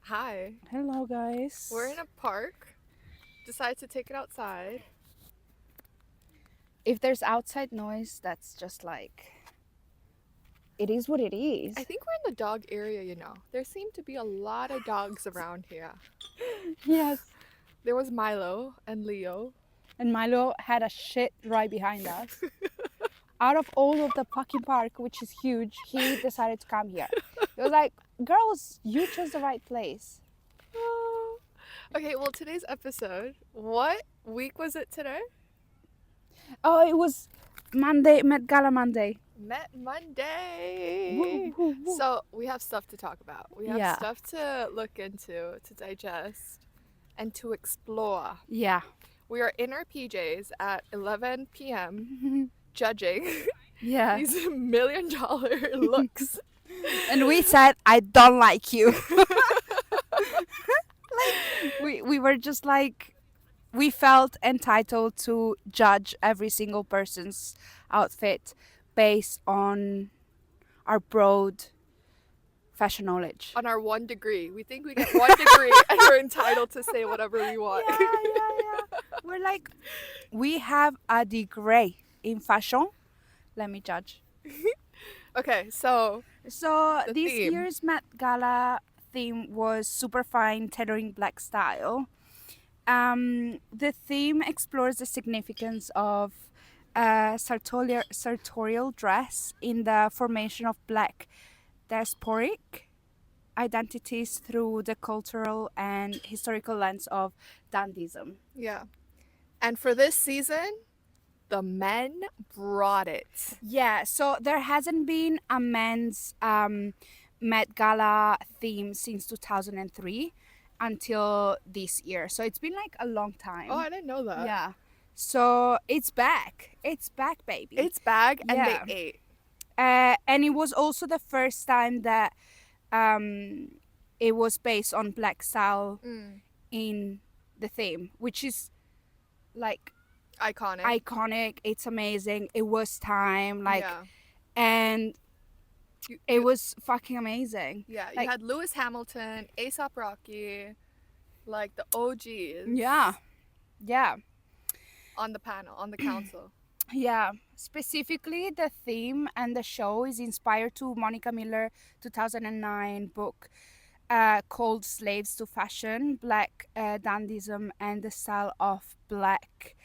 Hi. Hello, guys. We're in a park. Decided to take it outside. If there's outside noise, that's just like it is what it I is. think we're in the dog area. There seem to be a lot of dogs around here. Yes. There was Milo and Leo. And Milo had a shit right behind us. Out of all of the fucking park, which is huge, he decided to come here. He was like, "Girls, you chose the right place." Okay, well, today's episode, what week was it today? Oh, it was Monday, Met Gala Monday. Met Woo, Monday. woo, woo. So, we have stuff to talk about. We have Yeah, stuff to look into, to digest, and to explore. yeah, We are in our PJs at 11 p.m. judging yeah. these $1 million looks. And we said, "I don't like you." We were just like we felt entitled to judge every single person's outfit based on our broad fashion knowledge. On our 1 degree. We think we get 1 degree and we're entitled to say whatever we want. Yeah. We're like, we have a degree in fashion. Let me judge. Okay, so So the this theme. year's Met Gala theme was super fine tailoring black style. The theme explores the significance of sartorial dress in the formation of black diasporic identities through the cultural and historical lens of dandyism. Yeah. And for this season, the men brought it. Yeah, so there hasn't been a men's Met Gala theme since 2003 until this year. So it's been like a long time. Oh, I didn't know that. Yeah. So it's back. It's back, baby. It's bag and Yeah. they ate. And it was also the first time that it was based on black style in the theme, which is like Iconic. It's amazing. It was time, like, yeah. and You, it you, was fucking amazing. yeah, you like- had Lewis Hamilton, Aesop Rocky, like the OGs. Yeah. Yeah. On the panel, on the council. Yeah, specifically the theme and the show is inspired to Monica Miller 2009 book called Slaves to Fashion, Black Dandyism and the Style of Black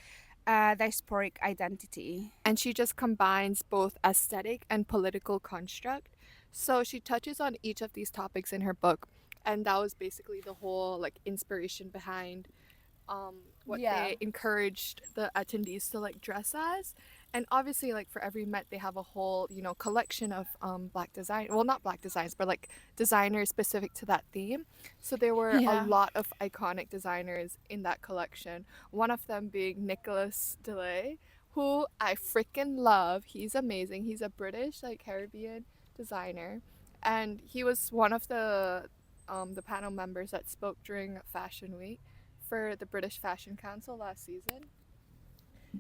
Diasporic Identity. And she just combines both aesthetic and political construct. So she touches on each of these topics in her book, and that was basically the whole like inspiration behind what Yeah. they encouraged the attendees to like dress as. And obviously, like for every Met, they have a whole collection of black design. Well, not black designs, but like designers specific to that theme. So there were Yeah. a lot of iconic designers in that collection. One of them being Nicholas DeLay, who I freaking love. He's amazing. He's a British like Caribbean designer, and he was one of the panel members that spoke during Fashion Week for the British Fashion Council last season.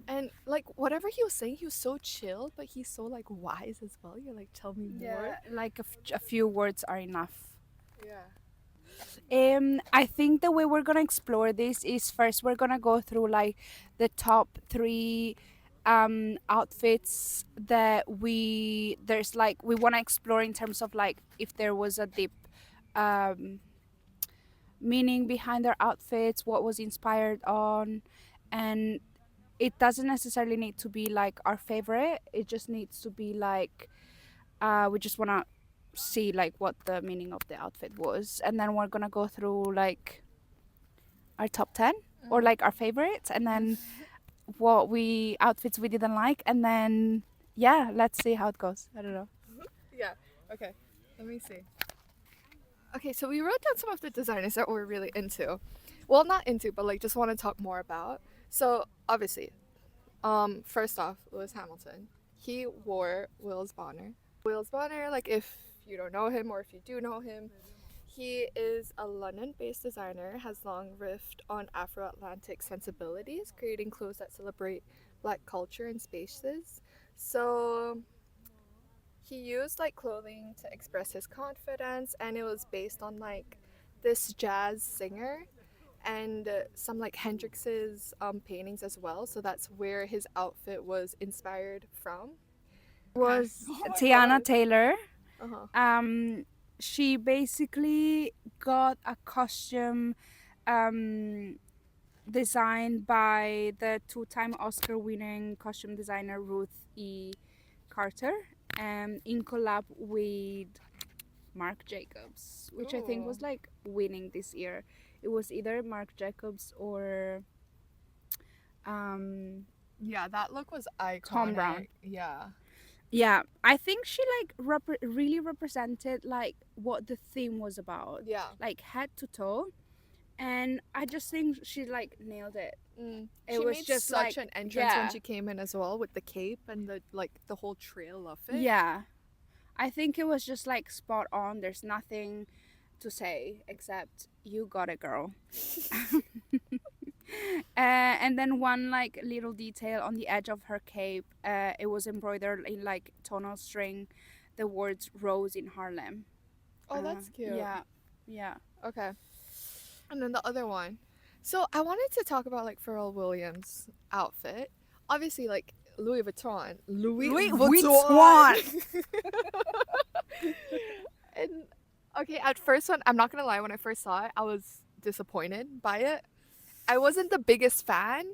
And like whatever he was saying, he was so chill, but he's so like wise as well. You're like, tell me more. Like a few words are enough. Yeah. I think the way we're gonna explore this is first we're gonna go through like the top three outfits that we want to explore in terms of like if there was a deep um, meaning behind their outfits, what was inspired on, and it doesn't necessarily need to be like our favorite. It just needs to be like we just want to see like what the meaning of the outfit was, and then we're gonna go through like our top 10 or like our favorites, and then what we outfits we didn't like, and then yeah, let's see how it goes. I don't know. Yeah. Okay. Let me see. Okay, so we wrote down some of the designers that we're really into. Well, not into, but like just want to talk more about. So obviously, first off, Lewis Hamilton. He wore Will's Bonner. Will's Bonner, like if you don't know him or if you do know him, he is a London-based designer, has long riffed on Afro-Atlantic sensibilities, creating clothes that celebrate Black culture and spaces. So he used like clothing to express his confidence, and it was based on like this jazz singer and some like Hendrix's paintings as well. So that's where his outfit was inspired from. Okay. Was Oh my Tiana God. Taylor. Uh-huh. She basically got a costume um, designed by the two-time Oscar-winning costume designer Ruth E. Carter, in collab with Marc Jacobs, which I think Ooh. was like winning this year. It was either Marc Jacobs or um, Yeah, that look was Tom Brown. iconic. Yeah. Yeah, I think she like really represented like what the theme was about, Yeah. like head to toe, and I just think she like nailed it. It She was made just such like, an entrance when yeah, she came in as well with the cape and the like the whole trail of it. yeah. I think it was just like spot on. There's nothing to say except you got it, girl. And then one like little detail on the edge of her cape, it was embroidered in like tonal string, the words "Rose in Harlem." Oh, that's cute. Yeah, yeah. Okay. And then the other one. So I wanted to talk about like Pharrell Williams' outfit. Obviously, like Louis Vuitton. Louis Vuitton. And okay, at first when I'm not gonna lie, when I first saw it, I was disappointed by it. I wasn't the biggest fan,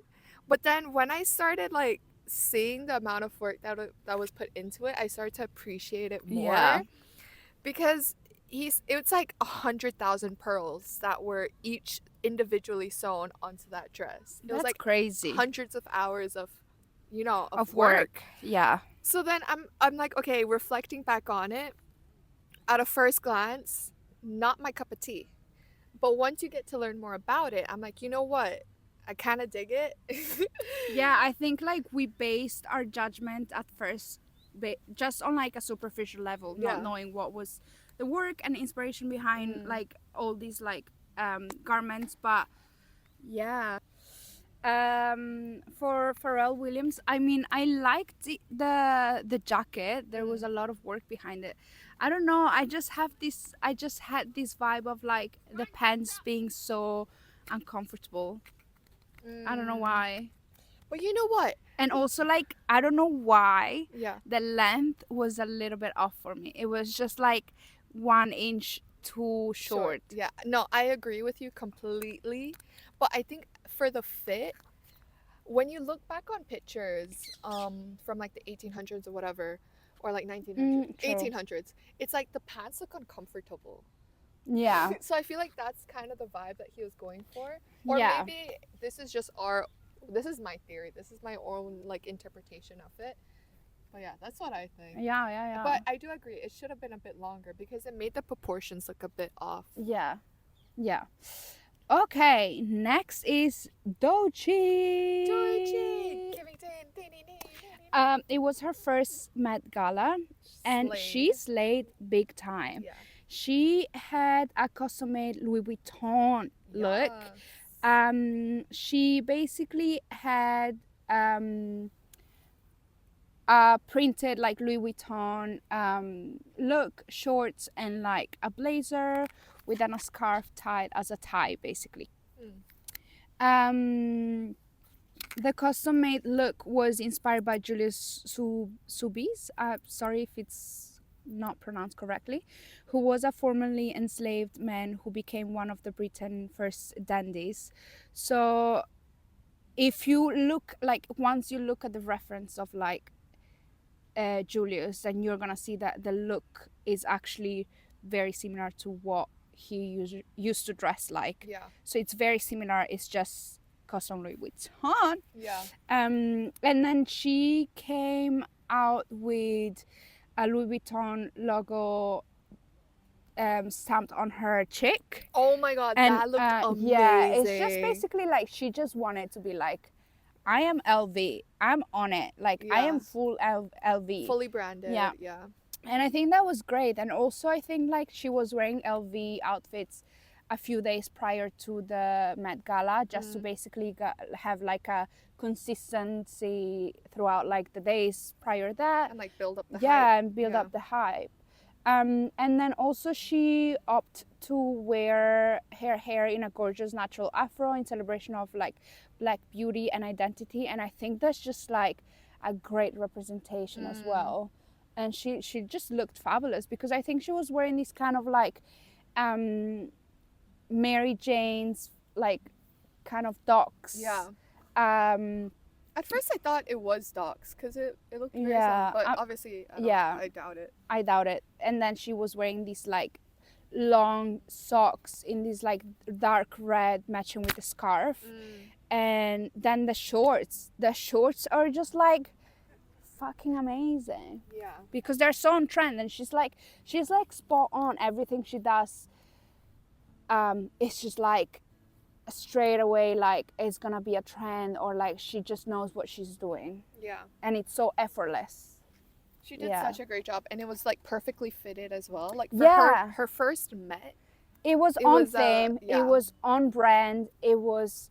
but then when I started like seeing the amount of work that was put into it, I started to appreciate it more. Yeah. Because it's like 100,000 pearls that were each individually sewn onto that dress. It was That's like crazy. hundreds of hours of Of work. Yeah. So then I'm like, okay, reflecting back on it, at a first glance, not my cup of tea. But once you get to learn more about it, I'm like, you know what? I kind of dig it. Yeah, I think like we based our judgment at first just on like a superficial level, Yeah. not knowing what was the work and inspiration behind like all these like garments. But yeah, for Pharrell Williams, I mean, I liked the jacket. There was a lot of work behind it. I don't know. I just had this vibe of like the pants being so uncomfortable. I don't know why. But you know what? And also like I don't know why Yeah. the length was a little bit off for me. It was just like 1 inch too short. Yeah. No, I agree with you completely. But I think for the fit, when you look back on pictures from like the 1800s or whatever, or like 1900s, True. 1800s, it's like the pants look uncomfortable. Yeah. So I feel like that's kind of the vibe that he was going for. Or Yeah. maybe this is my theory. This is my own like interpretation of it. But yeah, that's what I think. Yeah. But I do agree. It should have been a bit longer because it made the proportions look a bit off. Yeah. Okay, next is Doechii. It was her first Met Gala, and she slayed big time. Yeah. She had a custom-made Louis Vuitton look. She basically had a printed like Louis Vuitton look, shorts, and like a blazer with a scarf tied as a tie, basically. The custom-made look was inspired by Julius Soubise. Sorry if it's not pronounced correctly, who was a formerly enslaved man who became one of the Britain's first dandies. So if you look like once you look at the reference of like Julius, then you're gonna see that the look is actually very similar to what he used to dress like. Yeah. So it's very similar. It's just custom Louis Vuitton. Yeah. And then she came out with a Louis Vuitton logo stamped on her cheek. Oh my god, And that looked amazing. yeah, it's just basically like she just wanted to be like, I am LV. I'm on it. Like I am full LV. Fully branded. Yeah. Yeah. And I think that was great. And also I think like she was wearing LV outfits a few days prior to the Met Gala just to basically have like a consistency throughout like the days prior that. And like build up the hype. Yeah, and build up the hype. And then also she opted to wear her hair in a gorgeous natural afro in celebration of like black beauty and identity. And I think that's just like a great representation as well. And she just looked fabulous because I think she was wearing this kind of like Mary Jane's like kind of docks. Yeah. Um, At first, I thought it was Doc's because it looked very Yeah, similar, but obviously, yeah. I doubt it. I doubt it. And then she was wearing these like long socks in this like dark red matching with the scarf. And then the shorts. The shorts are just like fucking amazing Yeah. because they're so on trend, and she's like spot on. Everything she does it's just like straight away like it's gonna be a trend, or like she just knows what she's doing, Yeah. and it's so effortless. She did Yeah. such a great job, and it was like perfectly fitted as well. Like for Yeah. her first Met. It was It on was, theme, yeah. it was on brand, it was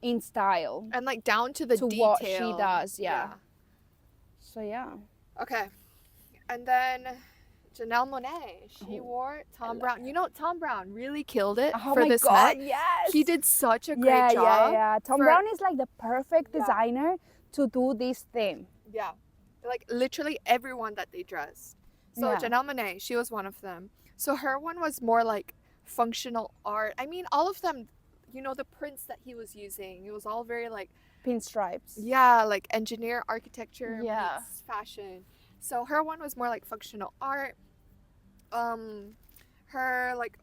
in style And like down to the to detail. what she does. Yeah. So yeah. Okay. And then Janelle Monáe, she wore Tom Brown. You know, Tom Brown really killed it Oh for my this god, Met. yes. He did such a great Yeah, job. yeah. Tom for- Brown is like the perfect Yeah. designer to do this theme. Yeah. Like literally everyone that they dressed. So Yeah. Janelle Monáe, she was one of them. So her one was more like functional art. I mean, all of them, you know, the prints that he was using, it was all very like, Pinstripes. yeah, like engineer architecture Yeah. meets fashion. So her one was more like functional art. Her like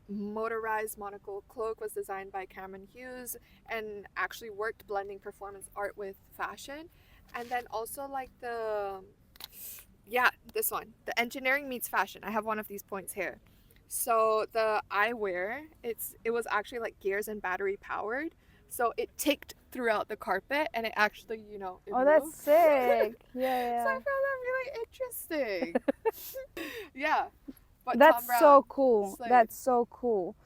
motorized monocle cloak was designed by Cameron Hughes and actually worked blending performance art with fashion. And then also like this one, the engineering meets fashion. I have one of these points here. So the eyewear, it was actually like gears and battery powered. So it ticked throughout the carpet, and it actually, you know, it Oh, that's moved. sick. Yeah, So I yeah. found that really interesting. Yeah. But That's Tom Brown, so cool. slayed. That's so cool.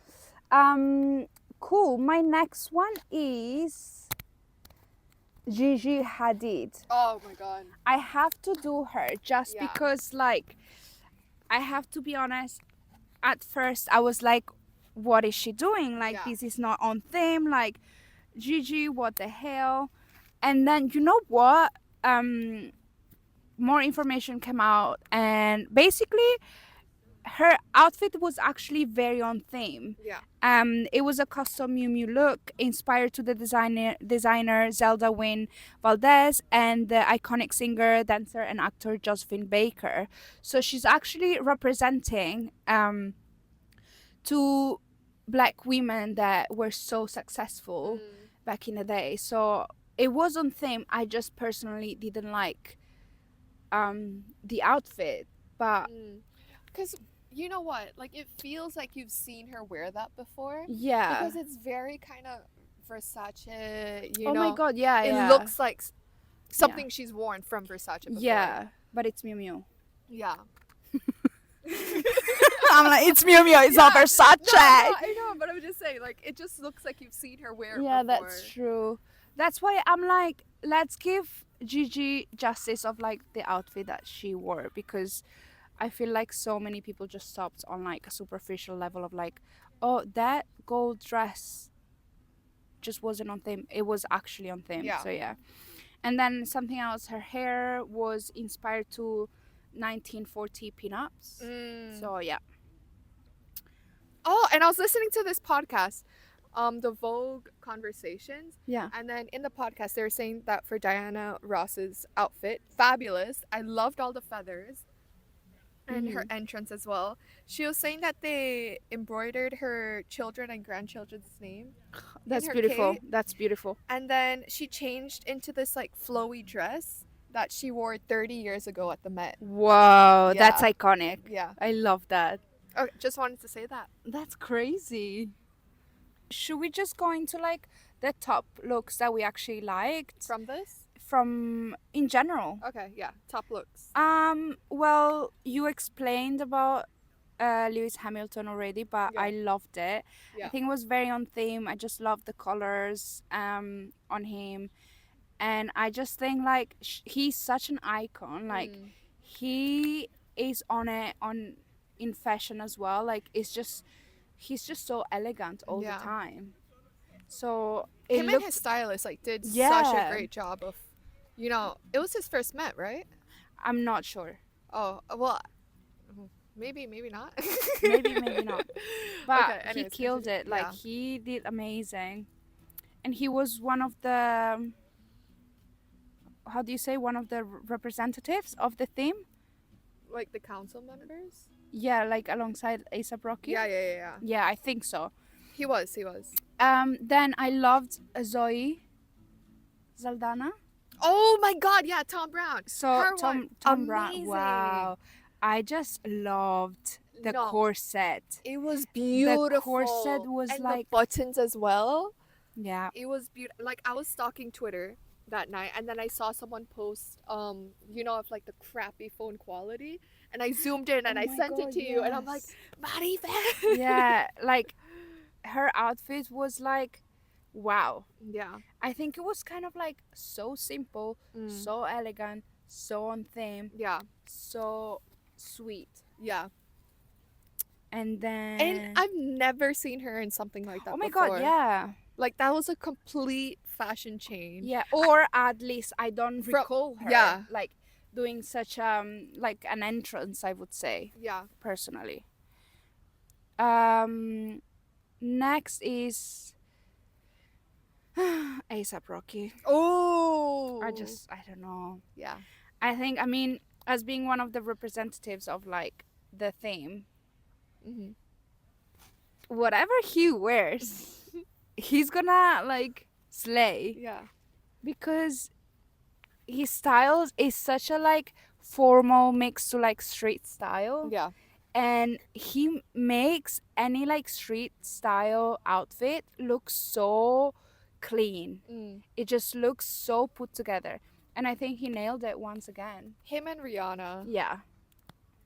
Cool. My next one is Gigi Hadid. Oh my god. I have to do her just Yeah. because, like, I have to be honest. At first, I was like, "What is she doing? Like, Yeah. this is not on theme. Like, Gigi, what the hell?" And then you know what? More information came out, and basically, her outfit was actually very on theme. Yeah. It was a custom Miu Miu look inspired to the designer Zelda Wynne Valdez and the iconic singer, dancer, and actor Josephine Baker. So she's actually representing two black women that were so successful back in the day. So it was on theme. I just personally didn't like the outfit, but Because you know what? Like, it feels like you've seen her wear that before. yeah. Because it's very kind of Versace, you Oh know. my god, yeah, It yeah. looks like something she's worn from Versace before. Yeah, but it's Miu Miu. Yeah. I'm like, it's Miu Miu, it's not Versace. No, I know, but I'm just saying, like, it just looks like you've seen her wear it Yeah, before. that's true. That's why I'm like, let's give Gigi justice of like the outfit that she wore, because I feel like so many people just stopped on like a superficial level of like, oh, that gold dress just wasn't on theme. It was actually on theme. Yeah. So yeah. And then something else, her hair was inspired to 1940 pinups. So yeah. Oh, and I was listening to this podcast, the Vogue Conversations, Yeah. and then in the podcast they were saying that for Diana Ross's outfit, fabulous. I loved all the feathers and her entrance as well. She was saying that they embroidered her children and grandchildren's name, That's her beautiful. cape. That's beautiful. and then she changed into this like flowy dress that she wore 30 years ago at the Met. Wow, that's Yeah. iconic. Yeah. I love that. Okay, just wanted to say that. That's crazy. Should we just go into like the top looks that we actually liked From this? from in general? Okay, yeah. Top looks. Well, you explained about Lewis Hamilton already, but Yeah. I loved it. Yeah. I think it was very on theme. I just loved the colors on him, and I just think like he's such an icon. Like he is on it on in fashion as well. Like he's just so elegant all Yeah. the time. So it Him and his looked stylist like did such a yeah. great job of, it was his first Met, right? I'm not sure. Oh, well, maybe not. Maybe not. But Okay, he anyways, killed continue. it. Like Yeah. he did amazing. And he was one of the how do you say one of the representatives of the theme? Like the council members? Yeah, like alongside ASAP Rocky. Yeah. Yeah, I think so. He was. Then I loved Zoe Zaldana. Oh my god, yeah, Tom Brown. So Her Tom one, Brown. amazing. Wow, I just loved the No. corset. It was beautiful. The corset was and like the buttons as well. yeah. It was beautiful. Like I was stalking Twitter that night, and then I saw someone post, of like the crappy phone quality, and I zoomed in and Oh I my sent it God, to you, and I'm like, yes. Marifan. Yeah, like her outfit was like wow. Yeah. I think it was kind of like so simple, Mm. so elegant, so on theme, Yeah. so sweet. Yeah. And then And I've never seen her in something like that oh my before. God, yeah. Like that was a complete fashion change. Yeah, or at least I don't From- recall her yeah. like doing such like an entrance, I would say, Yeah. personally. Next is ASAP Rocky. Oh. I don't know. Yeah. I think I mean as being one of the representatives of like the theme, Mm-hmm. whatever he wears, he's gonna like slay Yeah. because his style is such a like formal mix to like street style. Yeah. And he makes any like street style outfit look so clean. Mm. It just looks so put together, and I think he nailed it once again. Him and Rihanna. Yeah,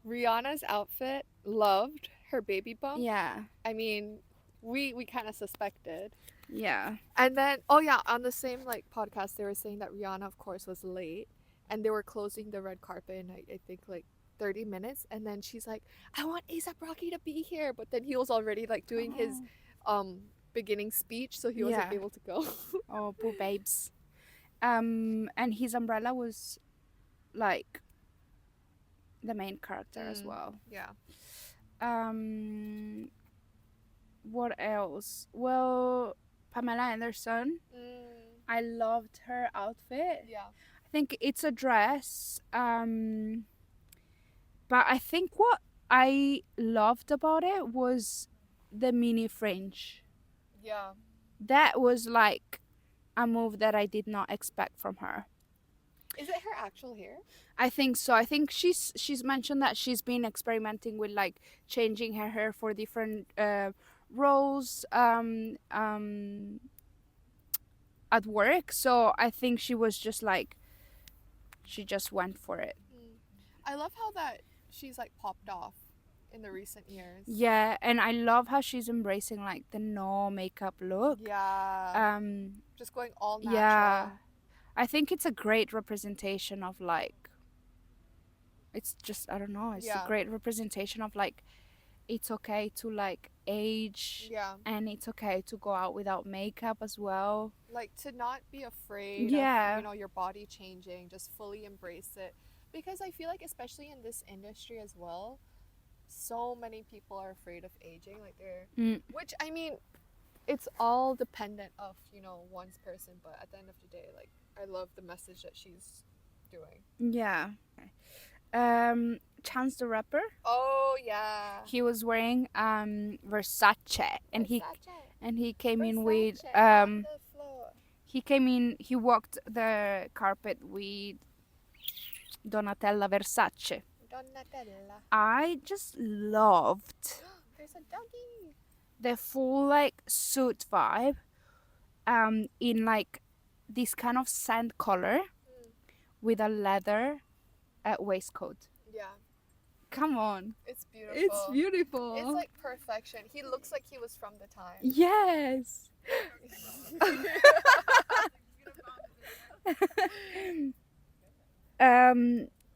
Rihanna's outfit, loved her baby bump. yeah, I mean, we kind of suspected. yeah. And then, oh yeah, on the same like podcast, they were saying that Rihanna, of course, was late, and they were closing the red carpet in I think like 30 minutes, and then she's like, "I want ASAP Rocky to be here," but then he was already like doing his beginning speech, so he wasn't Yeah. able to go. Oh, poor babes. And his umbrella was like the main character as Mm. well. Yeah. What else? Well, Pamela Anderson. I loved her outfit. Yeah. I think it's a dress. But I think what I loved about it was the mini fringe. Yeah. That was like a move that I did not expect from her. Is it her actual hair? I think so. I think she's mentioned that she's been experimenting with like changing her hair for different roles at work. So I think she was just like she just went for it. I love how that she's like popped off in the recent years. Yeah, and I love how she's embracing like the no makeup look. Yeah. Just going all natural. Yeah. I think it's a great representation of like it's just I don't know, it's Yeah. a great representation of like it's okay to like age Yeah. and it's okay to go out without makeup as well. Like to not be afraid Yeah. of, your body changing, just fully embrace it. Because I feel like especially in this industry as well, so many people are afraid of aging. Like they're which I mean, it's all dependent of, one's person, but at the end of the day, like I love the message that she's doing. Yeah. Chance the Rapper, Oh yeah. he was wearing Versace and he came in with on the floor. he walked the carpet with Donatella Versace. Donatella. I just loved There's a doggy. the full like suit vibe in like this kind of sand color with a leather waistcoat. Yeah. Come on. It's beautiful. It's beautiful. It's like perfection. He looks like he was from the time. Yes.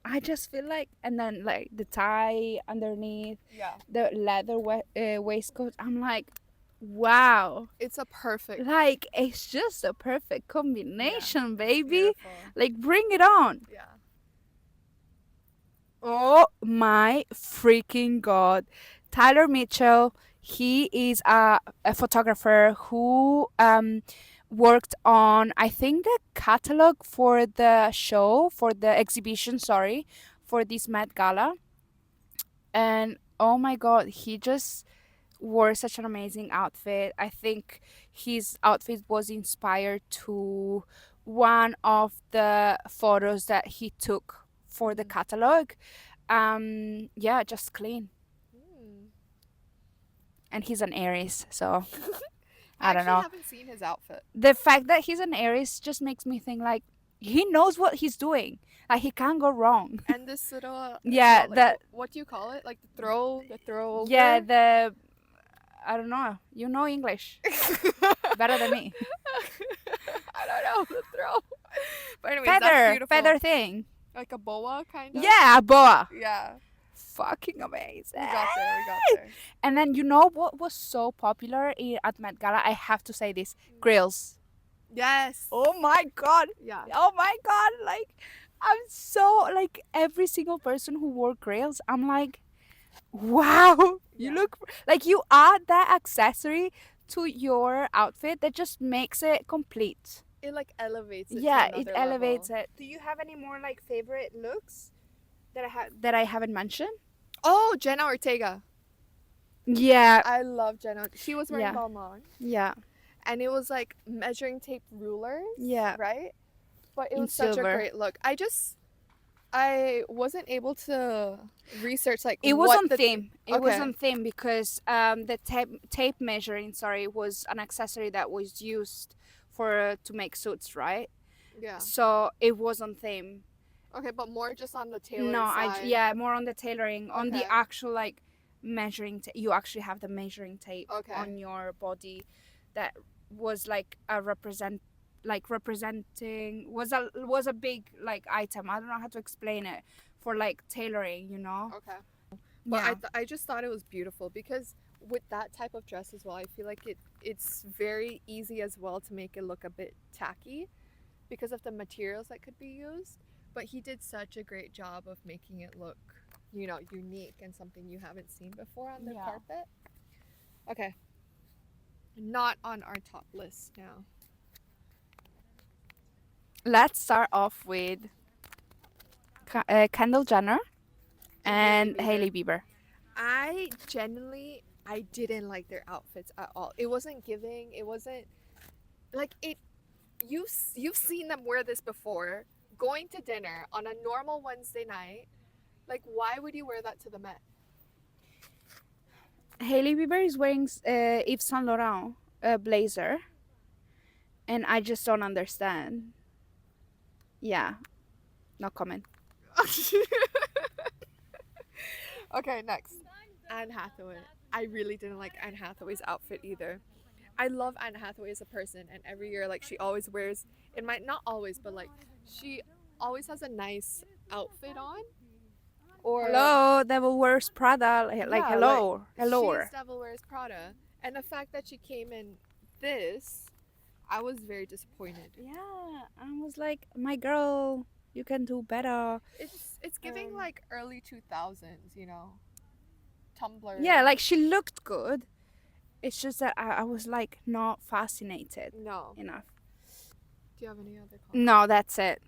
I just feel like, and then like the tie underneath, Yeah. the leather waistcoat. I'm like, wow. It's a perfect. Like it's just a perfect combination, baby. Beautiful. Like bring it on. Yeah. Oh my freaking god. Tyler Mitchell, he is a photographer who worked on, I think, the catalog for the show, for the exhibition, sorry, for this Met Gala. And oh my god, he just wore such an amazing outfit. I think his outfit was inspired to one of the photos that he took for the catalog. Yeah, just clean. Mm. And he's an Aries, so I I don't actually know. haven't seen his outfit. The fact that he's an Aries just makes me think like he knows what he's doing. Like he can't go wrong. And this little Yeah, like, that what do you call it? Like the throw over. yeah, the I don't know. You know English better than me. I don't know the throw. But anyways, that's Feather, beautiful. feather thing. Like a boa kind of. Yeah, a boa. Yeah. Fucking amazing. We got there. We got there. And then you know what was so popular at Met Gala? I have to say this: grills. Yes. Oh my god! Yeah. Oh my god! Like, I'm so like every single person who wore grills. I'm like, wow! You Yeah. look like you add that accessory to your outfit that just makes it complete. It like elevates it. Yeah, to it another elevates level. it. Do you have any more like favorite looks that I haven't mentioned? Oh, Jenna Ortega. Yeah, I love Jenna. She was wearing Yeah. Balmain, yeah, and it was like measuring tape rulers. yeah. Right. But it In was such silver. a great look. I wasn't able to research like It was what on the theme. It was Okay. on theme because the tape measuring, sorry, was an accessory that was used for to make suits, right? Yeah. So it was on theme. Okay, but more just on the tailoring No, side. yeah, more on the tailoring, on the Okay. actual like measuring. You actually have the measuring tape Okay. on your body, that was like representing was a big like item. I don't know how to explain it for like tailoring, you know. Okay. But Yeah. I just thought it was beautiful because with that type of dress as well, I feel like it's very easy as well to make it look a bit tacky because of the materials that could be used. But he did such a great job of making it look, unique and something you haven't seen before on the Yeah. carpet. Okay. Not on our top list now. Let's start off with Kendall Jenner and Bieber. Hailey Bieber. I didn't like their outfits at all. It wasn't giving. It wasn't like it. You've seen them wear this before. Going to dinner on a normal Wednesday night. Like, why would you wear that to the Met? Hailey Bieber is wearing Yves Saint Laurent blazer, and I just don't understand. Yeah, no comment. Okay, next. Anne Hathaway. I really didn't like Anne Hathaway's outfit either. I love Anne Hathaway as a person, and every year, like, she always wears. It might not always, but like, she always has a nice outfit on. Or Hello, Devil Wears Prada. Like Yeah, hello, hello. She's Devil Wears Prada, and the fact that she came in this, I was very disappointed. Yeah, I was like, my girl, you can do better. It's giving like early 2000s, Tumblr. Yeah, like she looked good. It's just that I was like not fascinated No. enough. Do you have any other comments? No, that's it.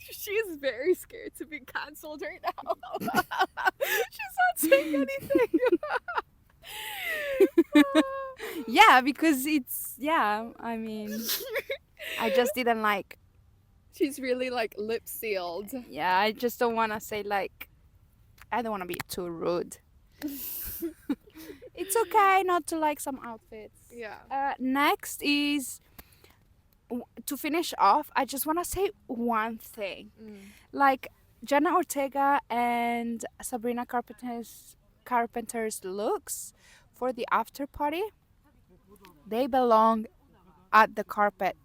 She's very scared to be cancelled right now. She's not saying anything. Yeah, because I mean, I just didn't like. She's really like lip sealed. Yeah, I just don't want to say like. I don't want to be too rude. It's okay not to like some outfits. Yeah. Next is to finish off. I just want to say one thing. Like Jenna Ortega and Sabrina Carpenter's looks for the after party, they belong at the carpet.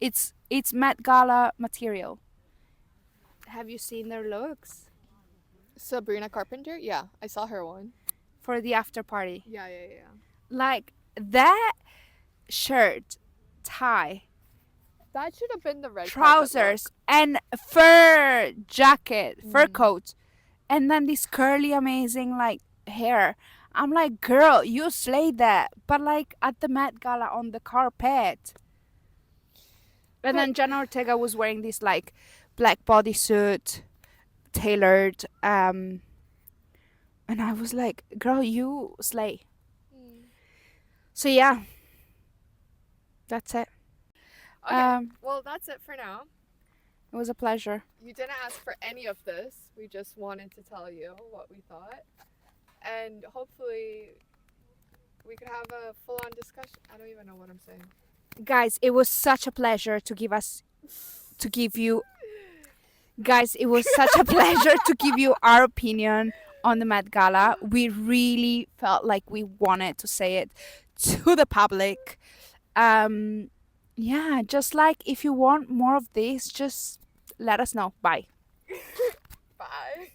It's Met Gala material. have you seen their looks Sabrina Carpenter? Yeah, I saw her one. for the after party? Yeah, yeah, yeah. Like that shirt, tie, That should have been the red carpet trousers, and fur jacket, fur Mm. coat, and then this curly, amazing like hair. I'm like, girl, you slayed that, but like at the Met Gala on the carpet. And then Jenna Ortega was wearing this like black bodysuit, tailored, and I was like, girl, you slay. look. So yeah, that's it. Okay, well, that's it for now. It was a pleasure. You didn't ask for any of this. We just wanted to tell you what we thought. And hopefully, we could have a full on discussion. I don't even know what I'm saying. Guys, it was such a pleasure to give you guys, it was such a pleasure to give you our opinion on the Met Gala. We really felt like we wanted to say it to the public. Yeah, just like if you want more of this, just let us know. Bye. Bye.